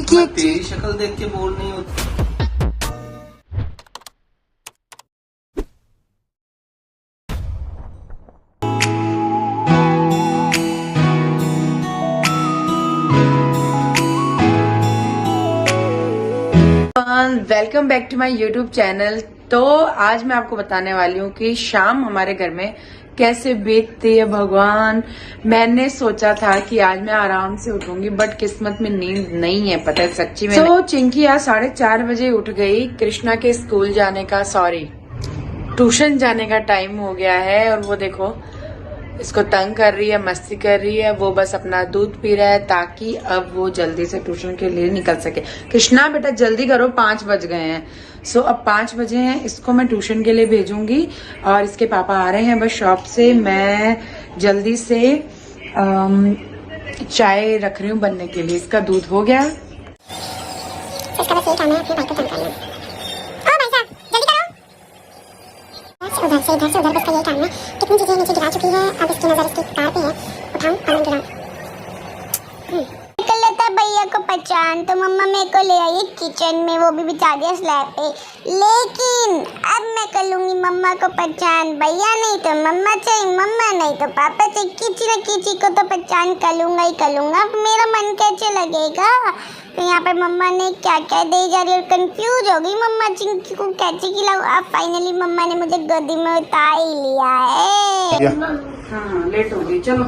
तेरी शक्ल देख के बोल नहीं होती। Welcome back to my YouTube channel. तो आज मैं आपको बताने वाली हूँ कि शाम हमारे घर में कैसे बीतती है। भगवान, मैंने सोचा था कि आज मैं आराम से उठूंगी बट किस्मत में नींद नहीं है, पता है सच्ची में। तो चिंकी आज 4:30 बजे उठ गई। कृष्णा के स्कूल जाने का ट्यूशन जाने का टाइम हो गया है और वो देखो इसको तंग कर रही है, मस्ती कर रही है। वो बस अपना दूध पी रहा है ताकि अब वो जल्दी से ट्यूशन के लिए निकल सके। कृष्णा बेटा जल्दी करो, 5 बज गए हैं। सो अब 5 बजे हैं, इसको मैं ट्यूशन के लिए भेजूंगी और इसके पापा आ रहे हैं बस शॉप से। मैं जल्दी से चाय रख रही हूँ बनने के लिए। इसका दूध हो गया। इसका बस यही काम है, अपने बाइक को तंग करना। उधर से इधर बस का यही काम है। कितनी चीजें नीचे गिरा चुकी है, अब इसकी नजर इसकी कार पे है। उठाऊं और गिराऊं। निकल लेता भैया को पहचान तो मम्मा मेरे को ले आई किचन में, वो भी बिछा दिया स्लैब पे। लेकिन अब मैं कर लूंगी मम्मा को पहचान। भैया नहीं तो मम्मा चाहिए, मम्मा नहीं तो पापा चाहिए। किसी न किसी को तो पहचान कर लूंगा ही कर लूंगा। अब मेरा मन कैसे लगेगा। तो यहाँ पे मम्मा ने क्या क्या दे जा रही है और कंफ्यूज हो गई मम्मा चिंकी को कैसे खिलाऊं। अब फाइनली मम्मा ने मुझे गोदी में उठा ही लिया है। हाँ लेट हो गई, चलो।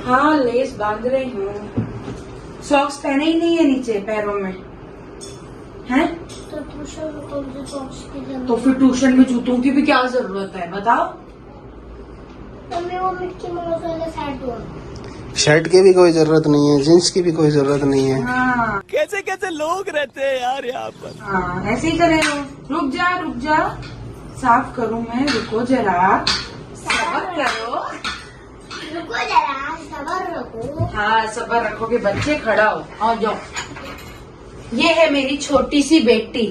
हाँ लेस बांध रही हूँ। सॉक्स पहने ही नहीं है नीचे पैरों में हैं? तो ट्यूशन में कौन से सॉक्स की जरूरत? तो फिर ट्यूशन में जूतों की भी क्या जरूरत है बताओ। मम्मी वो मिट्टी में सेट हुआ। शर्ट की भी कोई जरूरत नहीं है, जींस की भी कोई जरूरत नहीं है। हाँ कैसे कैसे लोग रहते हैं यार यहाँ पर। हाँ ऐसे ही करे। रुक जा साफ करूँ मैं, रुको जरा, सबर करो। रुको जरा, सबर रखो। हाँ सबर रखोगे बच्चे, खड़ा हो, आओ जाओ। ये है मेरी छोटी सी बेटी,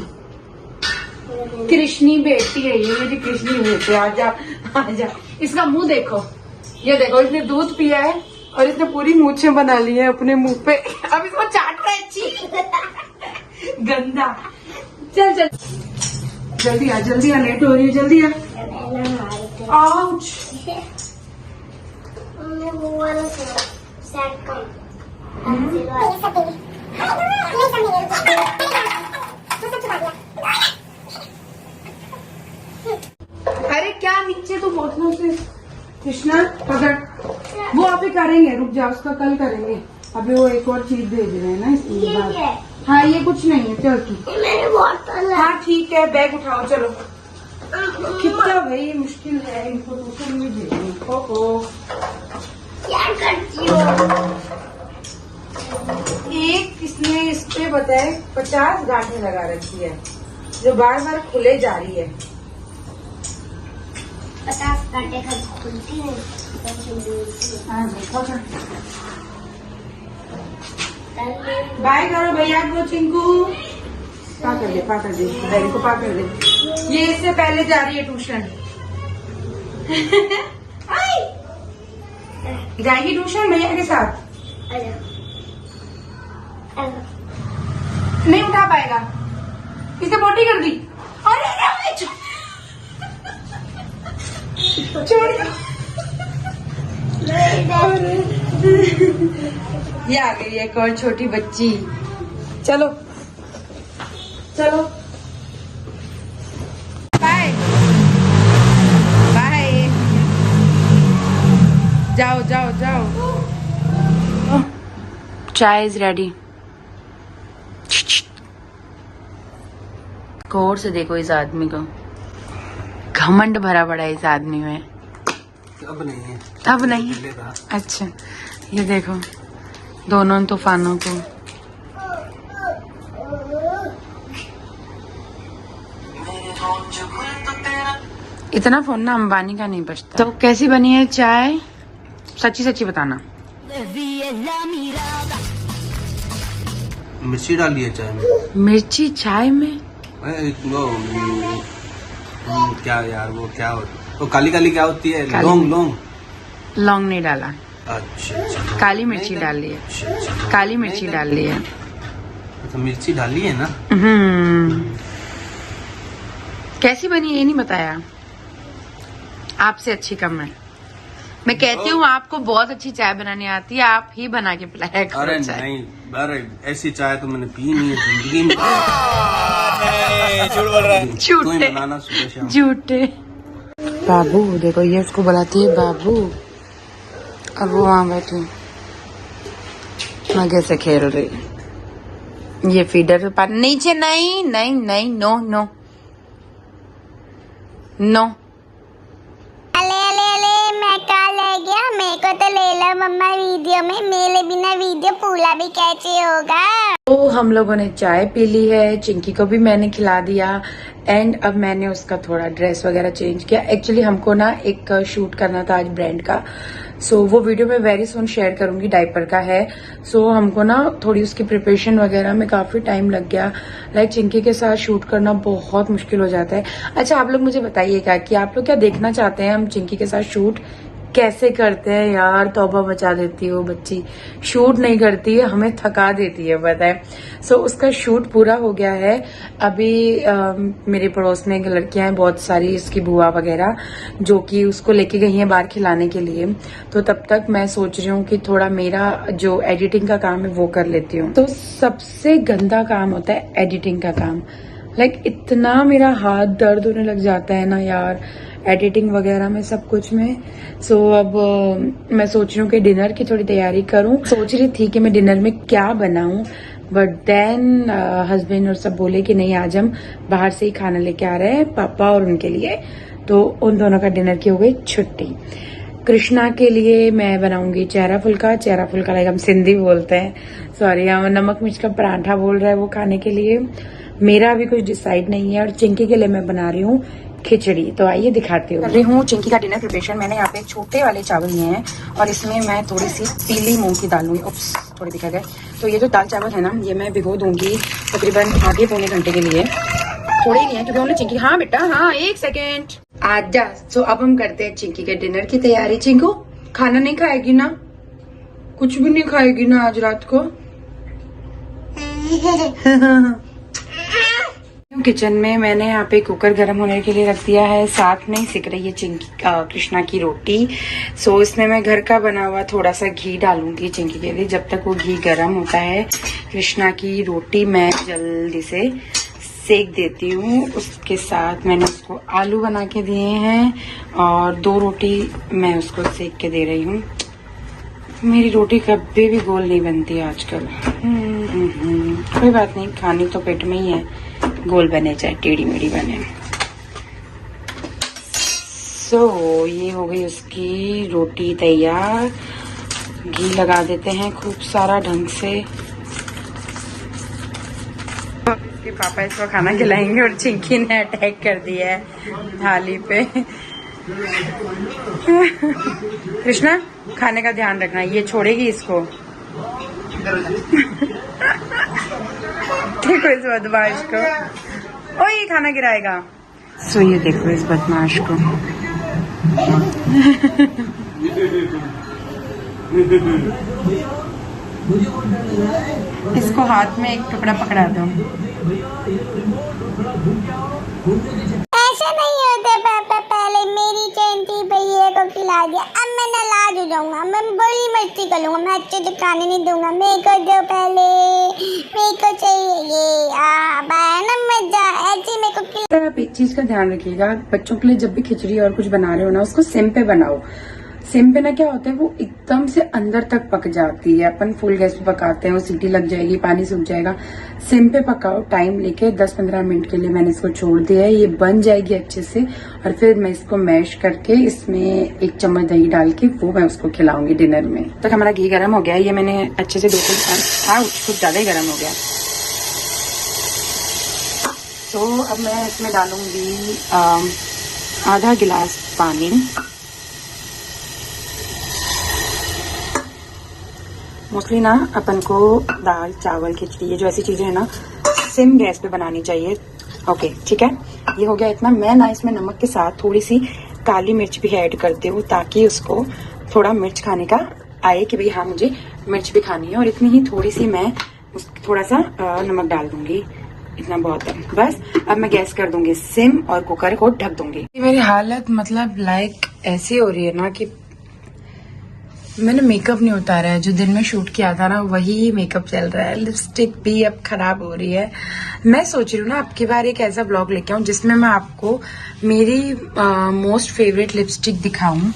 कृष्णी बेटी है ये मेरी, कृष्णी बेटी। आजा। इसका मुंह देखो, ये देखो इसने दूध पिया है और इसने पूरी मूछें बना ली है अपने मुंह पे। अब इसको चाट रहा है, छी गंदा। चल जल्दी आ, लेट हो रही है, जल्दी आ। आउच। वो वाला सेट कर। अरे क्या नीचे तो बोतलों से। कृष्णा पकड़, वो अभी करेंगे, रुक जा, उसका कल करेंगे। अभी वो एक और चीज भेज रहे हैं ना इसके बाद। हाँ ये कुछ नहीं है, चल तू। मेरी बोतल है। हाँ ठीक है, बैग उठाओ चलो। कितना भाई मुश्किल है इनको ट्यूशन में भेजना। ओहो क्या करती हो? एक इसने इस पे बताए 50 गांठें लगा रखी है जो बार बार खुले जा रही है। 50 घंटे का खुलती है। हाँ जी, पकड़। बाय करो भैया को, चिंकू पाकर दे बैग को, पाकर दे। ये इससे पहले जा रही है ट्यूशन। जाएगी ट्यूशन भैया के साथ। नहीं उठा पाएगा, इसे मोटी कर दी। अरे छोड़। ये आ गई एक और छोटी बच्ची। चलो बाय। जाओ। चाय इज रेडी। गौर से देखो इस आदमी को, घमंड भरा पड़ा है इस आदमी में। अब नहीं है। अच्छा ये देखो दोनों तूफानों को। इतना फोन ना अंबानी का नहीं बचता। तो कैसी बनी है चाय, सच्ची बताना। मिर्ची डाली है चाय में। मिर्ची चाय में? क्या यार, वो क्या होती, वो काली काली क्या होती है? लौंग। लौंग नहीं डाला। अच्छा, काली मिर्ची डाल ली है, काली मिर्ची डाल ली है। तो मिर्ची डाली है ना। कैसी बनी ये नहीं बताया, आपसे अच्छी कम है। मैं कहती हूँ आपको बहुत अच्छी चाय बनानी आती है, आप ही बना के पिलाया करो अरे चाय। नहीं, अरे ऐसी चाय तो मैंने पी नहीं है जिंदगी में। झूठ बोल रहा है। तू ही झूठे बनाना सुबह शाम। झूठे। बाबू देखो, ये उसको बुलाती है बाबू, अब वो वहां बैठी मगे से खेल रही। ये फीडर पे पानी नीचे, नहीं नहीं नहीं, नो नो नो। अले अले अले, मैं कहा ले गया, मेरे को तो ले लो मम्मा वीडियो में, मेरे बिना वीडियो पूरा भी कैसे होगा। तो हम लोगों ने चाय पी ली है, चिंकी को भी मैंने खिला दिया एंड अब मैंने उसका थोड़ा ड्रेस वगैरह चेंज किया। एक्चुअली हमको ना एक शूट करना था आज ब्रांड का, सो वो वीडियो मैं वेरी सून शेयर करूंगी, डायपर का है। सो हमको ना थोड़ी उसकी प्रिपरेशन वगैरह में काफी टाइम लग गया। लाइक चिंकी के साथ शूट करना बहुत मुश्किल हो जाता है। अच्छा, आप लोग मुझे बताइएगा कि आप लोग क्या देखना चाहते हैं, हम चिंकी के साथ शूट कैसे करते हैं। यार तौबा मचा देती है वो बच्ची, शूट नहीं करती है, हमें थका देती है, पता है। सो उसका शूट पूरा हो गया है। अभी मेरे पड़ोस में लड़कियां हैं बहुत सारी, इसकी बुआ वगैरह, जो कि उसको लेके गई हैं बाहर खिलाने के लिए। तो तब तक मैं सोच रही हूँ कि थोड़ा मेरा जो एडिटिंग का काम है वो कर लेती हूँ। तो सबसे गंदा काम होता है एडिटिंग का काम। लाइक इतना मेरा हाथ दर्द होने लग जाता है ना यार, एडिटिंग वगैरह में, सब कुछ में। सो अब मैं सोच रही हूँ कि डिनर की थोड़ी तैयारी करूँ। सोच रही थी कि मैं डिनर में क्या बनाऊं, बट देन हस्बैंड और सब बोले कि नहीं, आज हम बाहर से ही खाना लेके आ रहे हैं, पापा और उनके लिए। तो उन दोनों का डिनर की हो गई छुट्टी। कृष्णा के लिए मैं बनाऊंगी चेहरा फुल्का। चेहरा फुल्का लाइक हम सिंधी बोलते हैं, सॉरी, हम नमक मिर्च का पराठा बोल रहे हैं वो खाने के लिए। मेरा अभी कुछ डिसाइड नहीं है। और चिंकी के लिए मैं बना रही हूँ खिचड़ी, तो आइए दिखाती हूँ। कर रही हूँ चिंकी का डिनर प्रिपरेशन। मैंने यहाँ पे छोटे वाले चावल लिए हैं और इसमें मैं थोड़ी सी पीली मूंग की दाल लूंगी। उप्स, थोड़े दिखा गए। तो ये जो दाल चावल है ना, ये मैं भिगो दूंगी तकरीबन आधे पौने घंटे के लिए। थोड़े ही लिए हैं क्योंकि उन्होंने चिंकी, हाँ बेटा हाँ, एक सेकेंड आजा। सो अब हम करते हैं चिंकी के डिनर की तैयारी। चिंकू खाना नहीं खाएगी ना, कुछ भी नहीं खाएगी ना आज रात को। किचन में मैंने यहाँ पे कुकर गर्म होने के लिए रख दिया है, साथ में सिक रही है चिंकी कृष्णा की रोटी। सो इसमें मैं घर का बना हुआ थोड़ा सा घी डालूंगी चिंकी के लिए। जब तक वो घी गर्म होता है, कृष्णा की रोटी मैं जल्दी से सेक देती हूँ। उसके साथ मैंने उसको आलू बना के दिए हैं और 2 रोटी मैं उसको सेक के दे रही हूँ। मेरी रोटी कभी भी गोल नहीं बनती आजकल। कोई बात नहीं, खानी तो पेट में ही है, गोल बने चाहे टेढ़ी मेढ़ी बने। सो ये हो गई उसकी रोटी तैयार। घी लगा देते हैं खूब सारा ढंग से। इसके पापा इसको खाना खिलाएंगे और चिंकी ने अटैक कर दिया है थाली पे। कृष्णा खाने का ध्यान रखना, ये छोड़ेगी इसको। देखो इस बदमाश को, ओ ये खाना गिराएगा। सो ये देखो इस बदमाश को। इसको हाथ में एक टुकड़ा पकड़ा दो। ऐसा नहीं होता पापा, पहले मेरी चैन थी, भैया को खिला दिया, अब मैं नाराज हो जाऊंगा, मैं बड़ी मस्ती करूंगा, मैं अच्छे से खाने नहीं दूंगा, मेरे को दो पहले, मेरे को चाहिए ये। ना मजा ऐसे मेरे को खिला। आप एक चीज का ध्यान रखिएगा, बच्चों के लिए जब भी खिचड़ी और कुछ बना रहे हो ना, उसको सिम पे बनाओ। सिम पे ना क्या होता है, वो एकदम से अंदर तक पक जाती है। अपन फुल गैस पे पकाते हैं, वो सीटी लग जाएगी, पानी सूख जाएगा। सिम पे पकाओ, टाइम लेके 10-15 मिनट के लिए मैंने इसको छोड़ दिया है। ये बन जाएगी अच्छे से और फिर मैं इसको मैश करके इसमें 1 चम्मच दही डाल के वो मैं उसको खिलाऊंगी डिनर में। तक हमारा घी गर्म हो गया है, ये मैंने अच्छे से 2-3 कुछ ज्यादा ही गर्म हो गया। तो अब मैं इसमें डालूंगी आधा गिलास पानी। मोस्टली ना अपन को दाल चावल खिचड़ी ये जो ऐसी चीजें हैं ना, सिम गैस पे बनानी चाहिए। ओके ठीक है, ये हो गया इतना। मैं ना इसमें नमक के साथ थोड़ी सी काली मिर्च भी ऐड करती हूँ ताकि उसको थोड़ा मिर्च खाने का आए कि भाई हाँ मुझे मिर्च भी खानी है, और इतनी ही थोड़ी सी मैं थोड़ा सा नमक डाल दूंगी, इतना बहुत है बस। अब मैं गैस कर दूंगी सिम और कुकर को ढक दूंगी। मेरी हालत मतलब लाइक ऐसी हो रही है ना कि मैंने मेकअप नहीं उतारा है, जो दिन में शूट किया था ना वही मेकअप चल रहा है। लिपस्टिक भी अब खराब हो रही है। मैं सोच रही हूँ ना आपकी बार एक ऐसा ब्लॉग लेके आऊँ जिसमें मैं आपको मेरी मोस्ट फेवरेट लिपस्टिक दिखाऊं,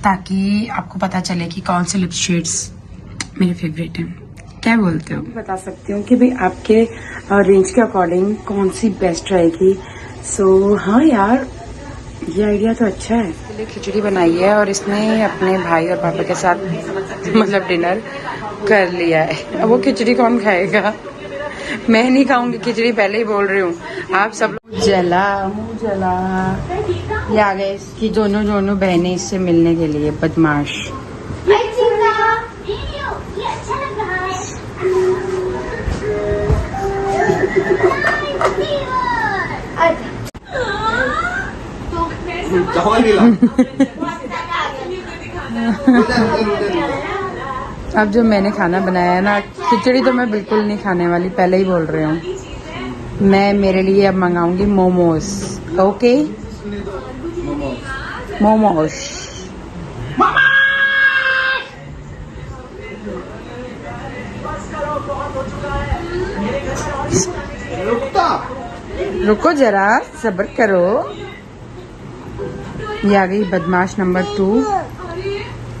ताकि आपको पता चले कि कौन से लिप शेड्स मेरे फेवरेट हैं। क्या बोलते हो? बता सकती हूँ कि भाई आपके रेंज के अकॉर्डिंग कौन सी बेस्ट रहेगी। सो हाँ यार, ये आइडिया तो अच्छा है। इसके लिए खिचड़ी बनाई है और इसने अपने भाई और पापा के साथ मतलब डिनर कर लिया है। अब वो खिचड़ी कौन खाएगा? मैं नहीं खाऊंगी खिचड़ी, पहले ही बोल रही हूँ। आप सब लोग जला मुँह जला। ये आ गए इसकी दोनों बहनें इससे मिलने के लिए, बदमाश। अब जो मैंने खाना बनाया है ना, खिचड़ी तो मैं बिल्कुल नहीं खाने वाली, पहले ही बोल रही हूँ। मैं मेरे लिए अब मंगाऊंगी मोमोज। ओके, मोमोज। रुको जरा, सब्र करो। ये आ गई बदमाश नंबर 2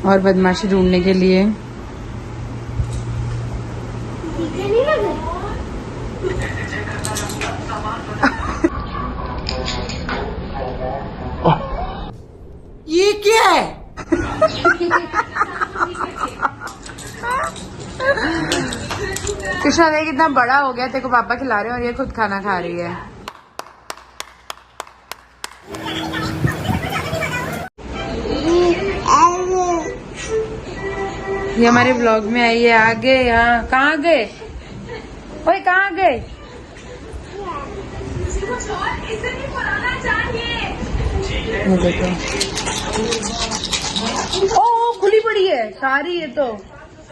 और बदमाशी ढूंढने के लिए ये क्या है? कृष्णा देख कितना बड़ा हो गया, तेरे को पापा खिला रहे हैं और ये खुद खाना खा रही है। ये हमारे ब्लॉग में आई है। आगे यहाँ कहाँ गए? ओए कहाँ गए? ये देखो, ओ खुली पड़ी है सारी, ये तो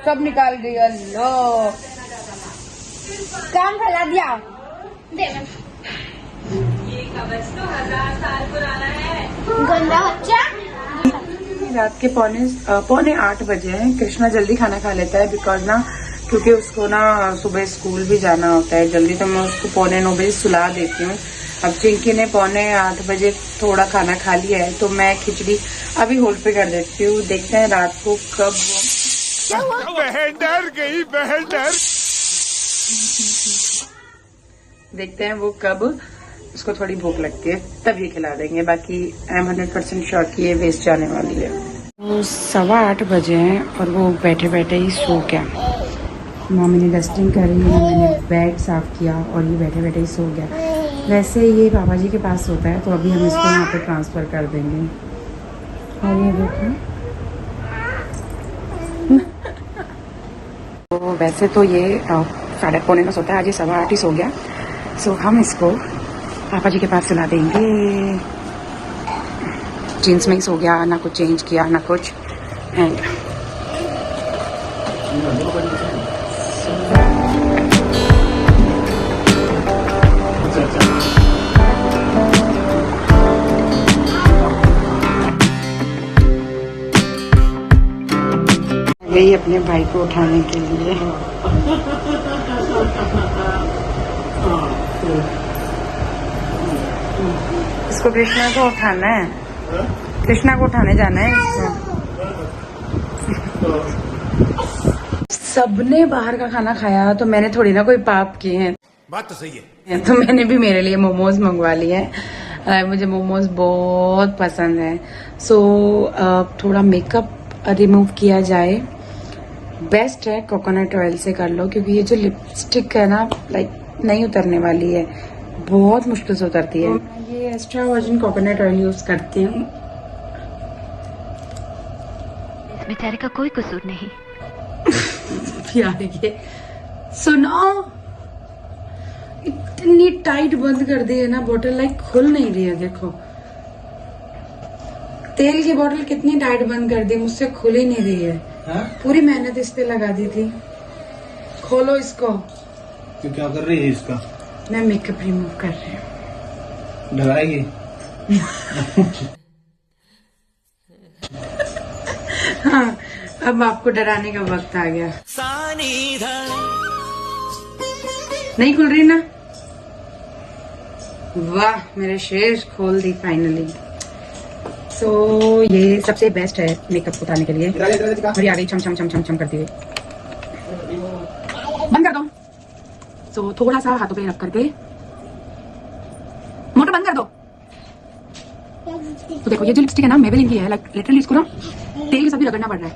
सब निकाल गई। अल्लाह, काम फैला दिया। गंदा बच्चा। रात के पौने 8 बजे हैं। कृष्णा जल्दी खाना खा लेता है बिकॉज ना, क्योंकि उसको ना सुबह स्कूल भी जाना होता है जल्दी, तो मैं उसको पौने 9 बजे सुला देती हूँ। अब चिंकी ने पौने 8 बजे थोड़ा खाना खा लिया है, तो मैं खिचड़ी अभी होल्ड पे कर देती हूँ। देखते हैं रात को कब बहन डर गई, बहन डर। देखते हैं वो कब उसको थोड़ी भूख लगती है तब ये खिला देंगे। बाकी आई एम 100% श्योर कि ये वेस्ट जाने वाली है। वो 7:15 बजे हैं और वो बैठे बैठे ही सो गया। मम्मी ने डस्टिंग करी, मैंने बेड साफ किया और ये बैठे बैठे ही सो गया। वैसे ये बाबा जी के पास होता है, तो अभी हम इसको यहाँ पे ट्रांसफ़र कर देंगे। और ये देखो तो वैसे तो ये 8:30 होता है, आज ये 7:15 ही सो गया। सो हम इसको पापा जी के पास सुला देंगे। जीन्स में ही सो गया, ना कुछ चेंज किया ना कुछ। एंड गई अपने भाई को उठाने के लिए। इसको कृष्णा को उठाना है, कृष्णा को उठाने जाना है इसको। सबने बाहर का खाना खाया तो मैंने थोड़ी ना कोई पाप किए हैं। बात तो सही है। तो मैंने भी मेरे लिए मोमोज मंगवा लिए हैं। मुझे मोमोज बहुत पसंद है। सो थोड़ा मेकअप रिमूव किया जाए, बेस्ट है कोकोनट ऑयल से कर लो, क्योंकि ये जो लिपस्टिक है ना लाइक नहीं उतरने वाली है, बहुत मुश्किल से उतरती है। ये extra virgin coconut oil use करती हूँ। बेचारे का कोई कसूर नहीं। यार ये सुनो, इतनी टाइट बंद कर दी है ना बोतल, लाइक खुल नहीं रही है। देखो तेल की बोतल कितनी टाइट बंद कर दी, मुझसे खुल ही नहीं रही है। पूरी मेहनत इस पे लगा दी थी। खोलो इसको। तो क्या कर रही है इसका? मैं मेकअप रिमूव कर रही हूँ। ढगाएगी? हाँ, अब आपको डराने का वक्त आ गया। नहीं खुल रही ना? वाह, मेरे शेर खोल दी फाइनली। सो ये सबसे बेस्ट है मेकअप उतारने के लिए। और ये आ गई छम छम छम छम छम करती हुई। बंद कर दो। सो थोड़ा सा हाथों पे रख करके मोटर बंद कर दो। तो देखो ये जो लिपस्टिक है ना, मेबेलिन की है। लाइक लिटरली इसको ना तेल के साथ भी रगड़ना पड़ रहा है।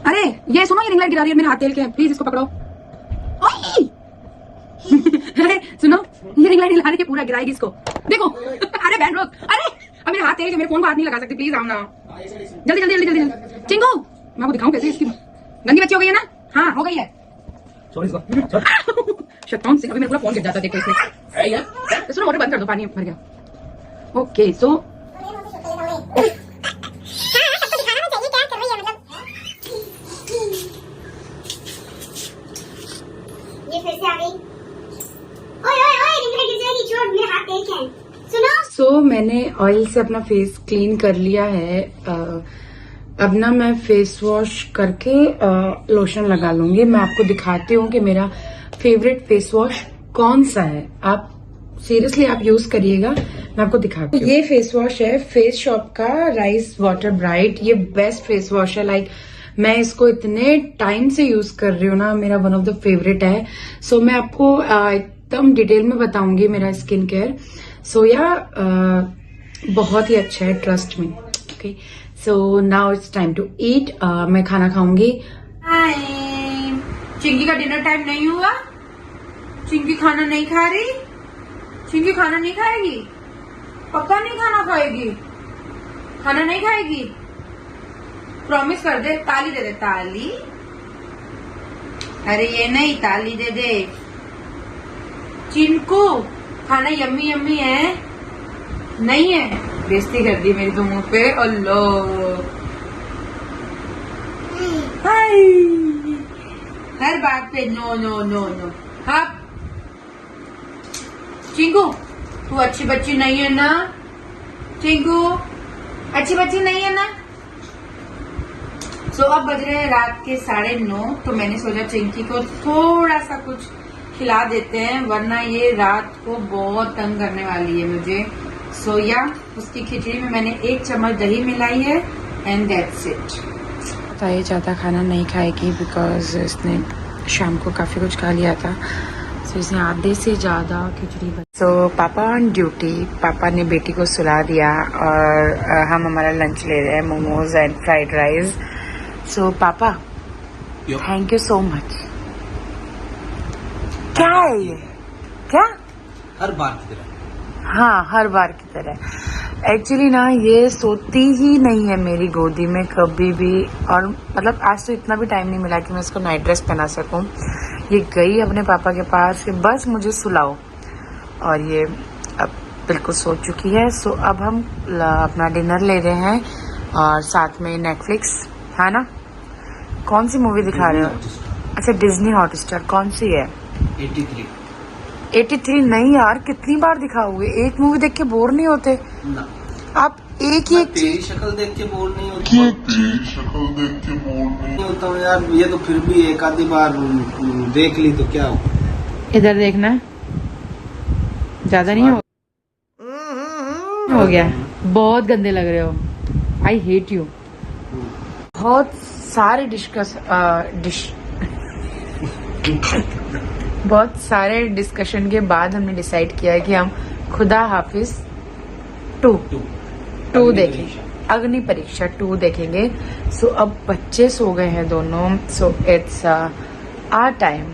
अरे ये सुनो, ये रिंग लाइट गिरा रही है मेरे हाथ तेल के। प्लीज इसको पकड़ो। अरे सुनो, ये रिंग लाइट हिला रही है, पूरा गिराएगी इसको। देखो। अरे बैंड रोक। अरे अब मेरे हाथ तेल के, मेरे फोन को हाथ नहीं लगा सकती। प्लीज आओ ना, जल्दी जल्दी जल्दी जल्दी। चिंकू, मैं आपको दिखाऊं कैसे इसकी गंदी बच्ची हो गई है ना। हाँ हो गई है। शैतान से, अभी मेरे पूरा फोन गिर जाता देखो इसमें। सुनो मोटर बंद कर दो, पानी भर गया। ओके सो ये फिर से आ गई। ओए ओए ओए, रिंग लाइट गिर जाएगी, छोड़, मेरे हाथ तेल के हैं। सुनो। सो मैंने ऑयल से अपना फेस क्लीन कर लिया है। अब ना मैं फेस वॉश करके लोशन लगा लूंगी। मैं आपको दिखाती हूँ कि मेरा फेवरेट फेस वॉश कौन सा है। आप सीरियसली आप यूज करिएगा, मैं आपको दिखाती हूँ। ये फेस वॉश है फेस शॉप का, राइस वाटर ब्राइट। ये बेस्ट फेस वॉश है। लाइक मैं इसको इतने टाइम से यूज कर रही हूँ ना, मेरा वन ऑफ द फेवरेट है। सो मैं आपको एकदम डिटेल में बताऊंगी मेरा स्किन केयर। सो या बहुत ही अच्छा है, trust me. Okay so now it's time to eat. मैं खाना खाऊंगी। चिंकी का डिनर टाइम नहीं हुआ। चिंकी खाना नहीं खा रही। चिंकी खाना नहीं खाएगी, पक्का नहीं खाना खाएगी। खाना नहीं खाएगी, प्रॉमिस कर दे। ताली दे दे, ताली। अरे ये नहीं, ताली दे दे। चिंकू खाना यम्मी यम्मी है? नहीं है? बेइज्जती कर दी मेरी तो मुंह पे। अल्लाह, हाय, हर बात पे नो नो नो नो। हाँ चिंकू, तू अच्छी बच्ची नहीं है ना? चिंकू अच्छी बच्ची नहीं है ना? सो अब बज रहे हैं रात के 9:30। तो मैंने सोचा चिंकी को थोड़ा सा कुछ खिला देते हैं, वरना ये रात को बहुत तंग करने वाली है मुझे। सो या उसकी खिचड़ी में मैंने 1 चम्मच दही मिलाई है एंड दैट्स इट। ये ज्यादा खाना नहीं खाएगी बिकॉज इसने शाम को काफी कुछ खा लिया था। सो इसने आधे से ज्यादा खिचड़ी। सो पापा ऑन ड्यूटी। पापा ने बेटी को सुला दिया और हम हमारा लंच ले रहे हैं, मोमोज एंड फ्राइड राइस। सो पापा थैंक यू सो मच। क्या है ये? क्या? हर बार की तरह। हाँ हर बार की तरह। एक्चुअली ना ये सोती ही नहीं है मेरी गोदी में कभी भी। और मतलब आज तो इतना भी टाइम नहीं मिला कि मैं इसको नाइट ड्रेस पहना सकूं। ये गई अपने पापा के पास कि बस मुझे सुलाओ, और ये अब बिल्कुल सो चुकी है। सो अब हम अपना डिनर ले रहे हैं और साथ में नेटफ्लिक्स है ना। कौन सी मूवी दिखा रहे हो? अच्छा डिज्नी हॉटस्टार। कौन सी है? 83 नहीं यार, कितनी बार दिखाओगे? एक मूवी देख के बोर नहीं होते ना। आप एक ही एक तेरी शक्ल देख के बोर नहीं होता हूँ यार। ये तो फिर भी एक आधी बार देख ली तो क्या हो। इधर देखना, ज्यादा नहीं हो गया। बहुत गंदे लग रहे हो। I hate you. बहुत सारे बहुत सारे डिस्कशन के बाद हमने डिसाइड किया है कि हम खुदा हाफिज 2 देखेंगे। अग्नि परीक्षा 2 देखेंगे। सो अब बच्चे सो गए हैं दोनों। So it's our time.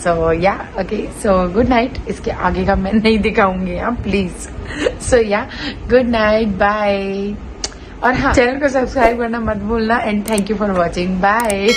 So yeah okay, so good night. इसके आगे का मैं नहीं दिखाऊंगी यहाँ प्लीज। सो या गुड नाइट, बाय। और हाँ, चैनल को सब्सक्राइब करना मत भूलना and thank you for watching. Bye.